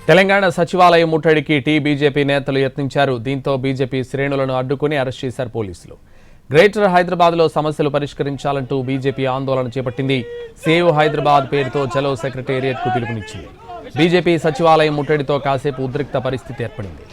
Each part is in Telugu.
తెలంగాణ సచివాలయం ముట్టడికి బీజేపీ నేతలు యత్నించారు. దీంతో బీజేపీ శ్రేణులను అడ్డుకుని అరెస్ట్ చేశారు పోలీసులు. గ్రేటర్ హైదరాబాద్లో సమస్యలు పరిష్కరించాలంటూ బీజేపీ ఆందోళన చేపట్టింది. సేవ్ హైదరాబాద్ పేరుతో చలో సెక్రటేరియట్కు పిలుపునిచ్చింది. బీజేపీ సచివాలయం ముట్టడితో కాసేపు ఉద్రిక్త పరిస్థితి ఏర్పడింది.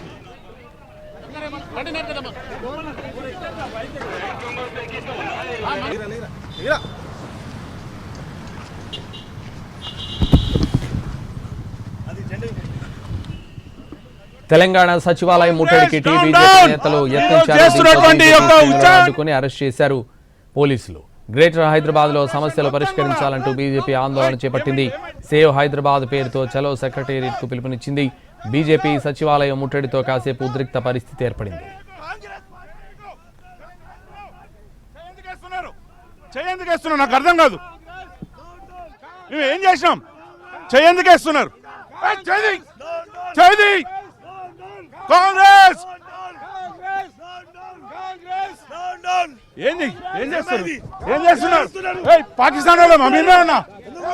తెలంగాణ సచివాలయం ముట్టడికి బీజేపీ నేతలు యత్నించారు. అరెస్ట్ చేశారు పోలీసులు. గ్రేటర్ హైదరాబాద్ లో సమస్యలు పరిష్కరించాలంటూ బీజేపీ ఆందోళన చేపట్టింది. సేవ్ హైదరాబాద్ పేరుతో చలో సెక్రటేరియట్ కు పిలుపునిచ్చింది. బీజేపీ సచివాలయం ముట్టడితో కాసేపు ఉద్రిక్త పరిస్థితి ఏర్పడింది. నాకు అర్థం కాదు, ఏం చేసినాం? చేయందుకేస్తున్నారు. కాంగ్రెస్ ఏంది? ఏం చేస్తున్నారు? ఏం చేస్తున్నారు? పాకిస్తాన్ వాళ్ళ మమ్మీమేమన్నా?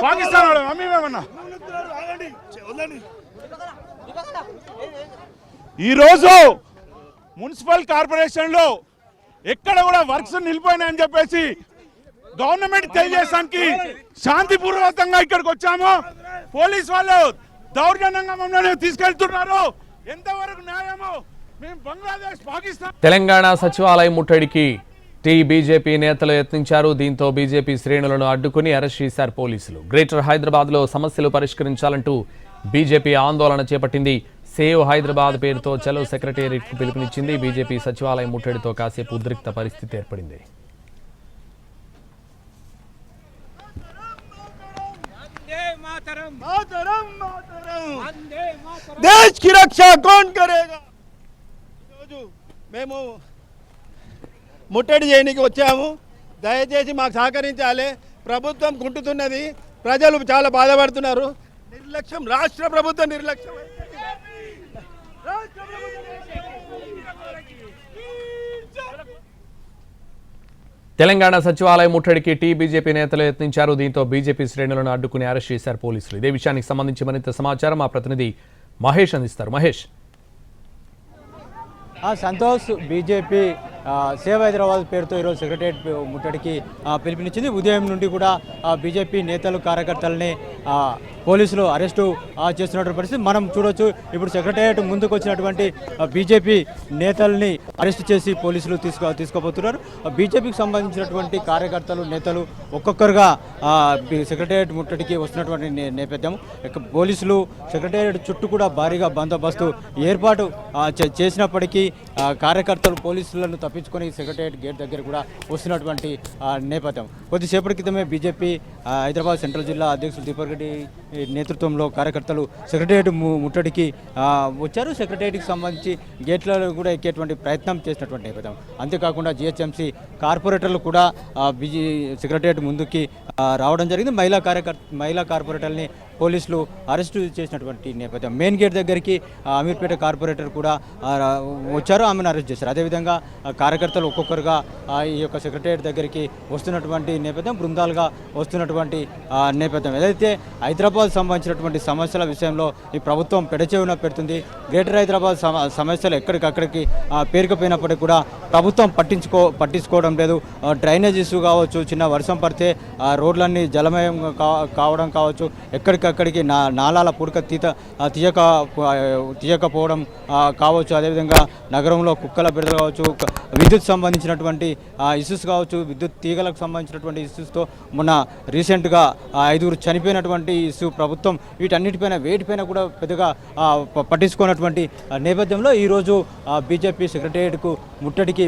పాకిస్తాన్ వాళ్ళ మమ్మీమేమన్నా? ఈరోజు మున్సిపల్ కార్పొరేషన్ లో ఎక్కడ కూడా వర్క్స్ నిలిపోయినాయని చెప్పేసి గవర్నమెంట్ తెలియజేయడానికి శాంతిపూర్వకంగా ఇక్కడికి వచ్చాము. పోలీస్ వాళ్ళు దౌర్జన్యంగా మమ్మల్ని తీసుకెళ్తున్నారు. ఎంతవరకు న్యాయము? మేము బంగ్లాదేశ్, పాకిస్తాన్. తెలంగాణ సచివాలయం ముట్టడికి బీజేపీ నేతలు యత్నించారు. దీంతో బీజేపీ శ్రేణులను అడ్డుకుని అరెస్ట్ చేశారు పోలీసులు. గ్రేటర్ హైదరాబాద్ లో సమస్యలు పరిష్కరించాలంటూ బీజేపీ ఆందోళన చేపట్టింది. సేవ్ హైదరాబాద్ పేరుతో చలో సెక్రటేరియట్ కు పిలుపునిచ్చింది. బీజేపీ సచివాలయం ముట్టడితో కాసేపు ఉద్రిక్త పరిస్థితి ఏర్పడింది. देश की रक्षा कौन करेगा? మేము ముట్టడి చేయడానికి వచ్చాము. దయచేసి మాకు సహకరించాలి. ప్రభుత్వం కుంటుతున్నది, ప్రజలు చాలా బాధపడుతున్నారు. నిర్లక్ష్యం, రాష్ట్ర ప్రభుత్వం నిర్లక్ష్యం. తెలంగాణ సచివాలయం ముట్టడికి బీజేపీ నేతలు యత్నించారు. దీంతో బీజేపీ శ్రేణులను అడ్డుకుని అరెస్ట్ చేశారు పోలీసులు. ఇదే విషయానికి సంబంధించి మరింత సమాచారం మా ప్రతినిధి మహేష్ అందిస్తారు. మహేష్. సంతోష్, బీజేపీ సేవ్ హైదరాబాద్ పేరుతో ఈరోజు సెక్రటేరియట్ ముట్టడికి పిలుపునిచ్చింది. ఉదయం నుండి కూడా బీజేపీ నేతలు, కార్యకర్తలని పోలీసులు అరెస్టు చేస్తున్నటువంటి పరిస్థితి మనం చూడొచ్చు. ఇప్పుడు సెక్రటేరియట్ ముందుకు వచ్చినటువంటి బీజేపీ నేతల్ని అరెస్ట్ చేసి పోలీసులు తీసుకోబోతున్నారు. బీజేపీకి సంబంధించినటువంటి కార్యకర్తలు, నేతలు ఒక్కొక్కరుగా సెక్రటేరియట్ ముట్టడికి వస్తున్నటువంటి నేపథ్యం. పోలీసులు సెక్రటేరియట్ చుట్టూ కూడా భారీగా బందోబస్తు ఏర్పాటు చేసినప్పటికీ కార్యకర్తలు పోలీసులను తప్పించుకొని సెక్రటేరియట్ గేట్ దగ్గర కూడా వస్తున్నటువంటి నేపథ్యం. కొద్దిసేపటి క్రితమే బీజేపీ హైదరాబాద్ సెంట్రల్ జిల్లా అధ్యక్షులు దీపక్ రెడ్డి నేతృత్వంలో కార్యకర్తలు సెక్రటేరియట్ ముట్టడికి వచ్చారు. సెక్రటేరియట్కి సంబంధించి గేట్లలో కూడా ఎక్కేటువంటి ప్రయత్నం చేసినటువంటి నేపథ్యం. అంతేకాకుండా జిహెచ్ఎంసీ కార్పొరేటర్లు కూడా సెక్రటేరియట్ ముందుకి రావడం జరిగింది. మహిళా కార్పొరేటర్ని పోలీసులు అరెస్టు చేసినటువంటి నేపథ్యం. మెయిన్ గేట్ దగ్గరికి అమీర్పేట కార్పొరేటర్ కూడా వచ్చారు, ఆమెను అరెస్ట్ చేశారు. అదేవిధంగా కార్యకర్తలు ఒక్కొక్కరుగా ఈ యొక్క సెక్రటేరియట్ దగ్గరికి వస్తున్నటువంటి నేపథ్యం, బృందాలుగా వస్తున్నటువంటి నేపథ్యం. ఏదైతే హైదరాబాద్ సంబంధించినటువంటి సమస్యల విషయంలో ఈ ప్రభుత్వం పెడచెవిన పెడుతుంది. గ్రేటర్ హైదరాబాద్ సమస్యలు ఎక్కడికక్కడికి పేరుకుపోయినప్పటికీ కూడా ప్రభుత్వం పట్టించుకోవడం లేదు. డ్రైనేజ్ ఇష్యూ కావచ్చు, చిన్న వర్షం పడితే రోడ్లన్నీ జలమయం కావడం కావచ్చు, ఎక్కడికక్కడికి నాలాల పుడక తీయకపోవడం కావచ్చు, అదేవిధంగా నగరంలో కుక్కల బిడదలు కావచ్చు, విద్యుత్ సంబంధించినటువంటి ఇష్యూస్ కావచ్చు, విద్యుత్ తీగలకు సంబంధించినటువంటి ఇష్యూస్తో మొన్న రీసెంట్గా 5 చనిపోయినటువంటి ఇష్యూ ప్రభుత్వం వేటిపైన కూడా పెద్దగా పట్టించుకున్నటువంటి నేపథ్యంలో ఈరోజు బీజేపీ సెక్రటేరియట్కు ముట్టడికి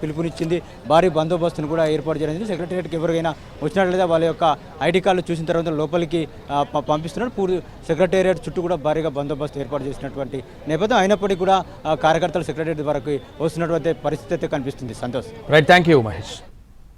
పిలుపునిచ్చింది. భారీ బందోబస్తును కూడా ఏర్పాటు చేయడం. సెక్రటేరియట్కి ఎవరికైనా వచ్చినట్లయితే వాళ్ళ యొక్క ఐడి కార్డులు చూసిన తర్వాత లోపలికి పంపిస్తున్నారు. పూర్తి సెక్రటేరియట్ చుట్టూ కూడా భారీగా బందోబస్తు ఏర్పాటు చేసినటువంటి నేపథ్యం. అయినప్పటికీ కూడా కార్యకర్తలు సెక్రటేరియట్ వరకు వస్తున్నటువంటి పరిస్థితి అయితే కనిపిస్తుంది. Santosh. Right, thank you Mahesh.